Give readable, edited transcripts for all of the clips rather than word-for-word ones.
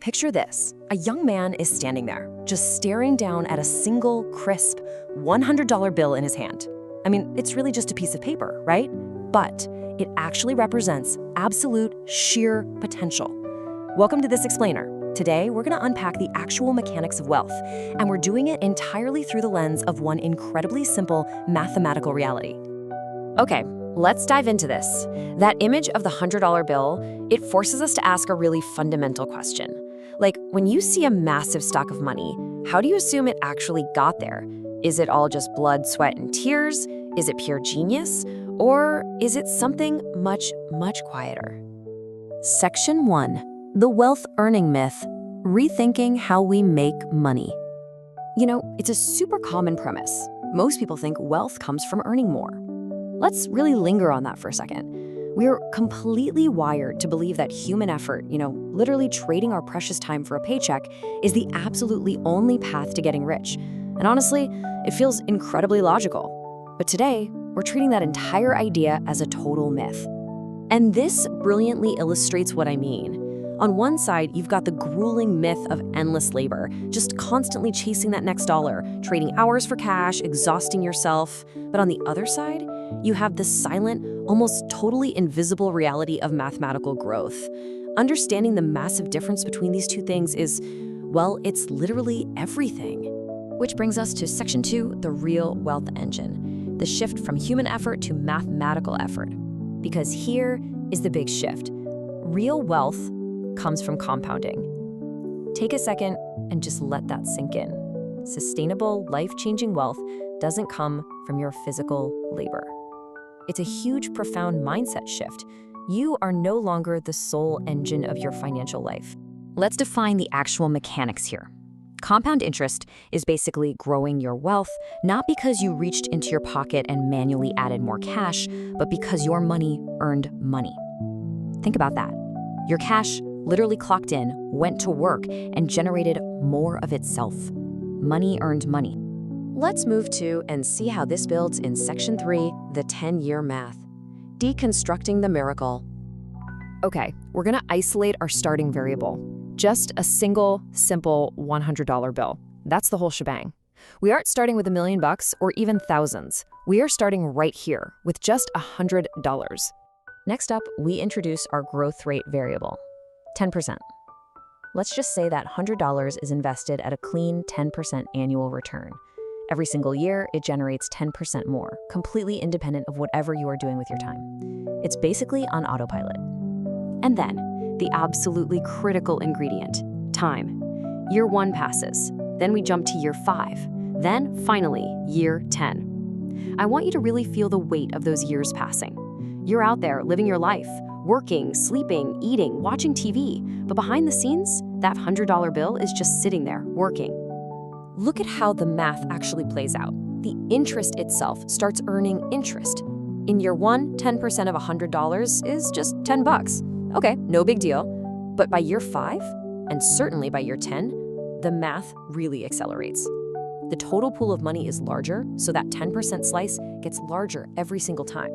Picture this. A young man is standing there, just staring down at a single, crisp $100 bill in his hand. I mean, it's really just a piece of paper, right? But it actually represents absolute sheer potential. Welcome to This Explainer. Today, we're going to unpack the actual mechanics of wealth, and we're doing it entirely through the lens of one incredibly simple mathematical reality. Okay, let's dive into this. That image of the $100 bill, it forces us to ask a really fundamental question. Like, when you see a massive stock of money, how do you assume it actually got there? Is it all just blood, sweat, and tears? Is it pure genius? Or is it something much, much quieter? Section 1. The Wealth Earning Myth, Rethinking How We Make Money. You know, it's a super common premise. Most people think wealth comes from earning more. Let's really linger on that for a second. We're completely wired to believe that human effort, literally trading our precious time for a paycheck, is the absolutely only path to getting rich. And honestly, it feels incredibly logical. But today, we're treating that entire idea as a total myth. And this brilliantly illustrates what I mean. On one side, you've got the grueling myth of endless labor, just constantly chasing that next dollar, trading hours for cash, exhausting yourself. But on the other side, you have the silent, almost totally invisible reality of mathematical growth. Understanding the massive difference between these two things is, well, it's literally everything. Which brings us to Section 2, the real wealth engine, the shift from human effort to mathematical effort. Because here is the big shift. Real wealth comes from compounding. Take a second and just let that sink in. Sustainable, life-changing wealth doesn't come from your physical labor. It's a huge, profound mindset shift. You are no longer the sole engine of your financial life. Let's define the actual mechanics here. Compound interest is basically growing your wealth, not because you reached into your pocket and manually added more cash, but because your money earned money. Think about that. Your cash literally clocked in, went to work, and generated more of itself. Money earned money. Let's move to and see how this builds in Section 3, the 10-year math. Deconstructing the miracle. Okay, we're going to isolate our starting variable. Just a single, simple $100 bill. That's the whole shebang. We aren't starting with $1 million or even thousands. We are starting right here with just $100. Next up, we introduce our growth rate variable, 10%. Let's just say that $100 is invested at a clean 10% annual return. Every single year, it generates 10% more, completely independent of whatever you are doing with your time. It's basically on autopilot. And then, the absolutely critical ingredient, time. Year 1 passes, then we jump to year 5, then finally, year 10. I want you to really feel the weight of those years passing. You're out there living your life, working, sleeping, eating, watching TV, but behind the scenes, that $100 bill is just sitting there, working. Look at how the math actually plays out. The interest itself starts earning interest. In year 1, 10% of $100 is just $10. Okay, no big deal. But by year 5, and certainly by year 10, the math really accelerates. The total pool of money is larger, so that 10% slice gets larger every single time.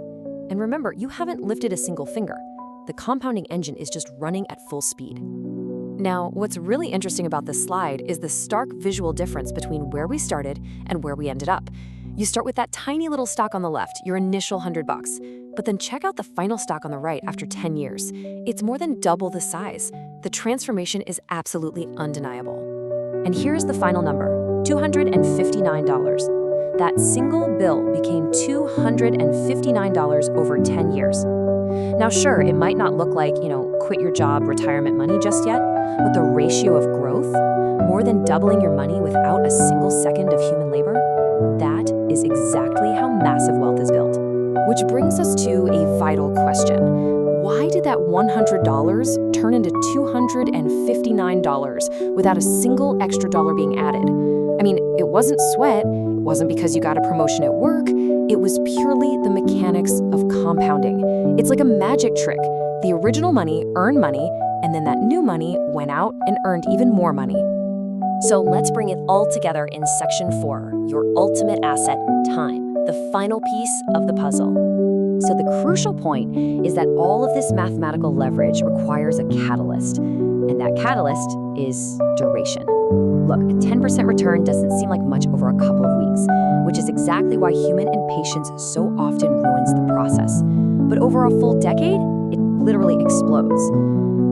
And remember, you haven't lifted a single finger. The compounding engine is just running at full speed. Now, what's really interesting about this slide is the stark visual difference between where we started and where we ended up. You start with that tiny little stock on the left, your initial $100, but then check out the final stock on the right after 10 years. It's more than double the size. The transformation is absolutely undeniable. And here's the final number, $259. That single bill became $259 over 10 years. Now, sure, it might not look like, quit your job, retirement money just yet, but the ratio of growth, more than doubling your money without a single second of human labor, that is exactly how massive wealth is built. Which brings us to a vital question. Why did that $100 turn into $259 without a single extra dollar being added? I mean, it wasn't sweat, it wasn't because you got a promotion at work, it was purely the mechanics of compounding. It's like a magic trick. The original money earned money, and then that new money went out and earned even more money. So let's bring it all together in Section 4, your ultimate asset, time, the final piece of the puzzle. So the crucial point is that all of this mathematical leverage requires a catalyst. And that catalyst is duration. Look, a 10% return doesn't seem like much over a couple of weeks, which is exactly why human impatience so often ruins the process. But over a full decade, it literally explodes.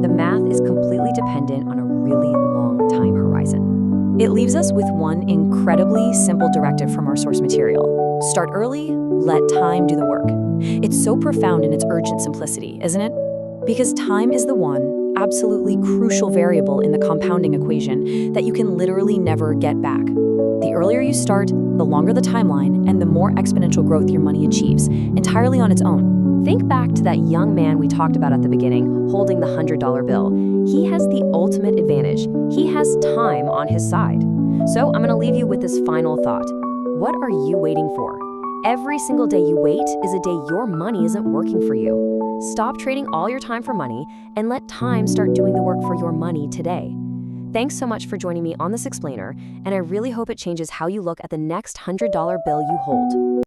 The math is completely dependent on a really long time horizon. It leaves us with one incredibly simple directive from our source material. Start early, let time do the work. It's so profound in its urgent simplicity, isn't it? Because time is the one absolutely crucial variable in the compounding equation that you can literally never get back. The earlier you start, the longer the timeline, and the more exponential growth your money achieves, entirely on its own. Think back to that young man we talked about at the beginning, holding the $100 bill. He has the ultimate advantage. He has time on his side. So I'm gonna leave you with this final thought. What are you waiting for? Every single day you wait is a day your money isn't working for you. Stop trading all your time for money and let time start doing the work for your money today. Thanks so much for joining me on this explainer, and I really hope it changes how you look at the next $100 bill you hold.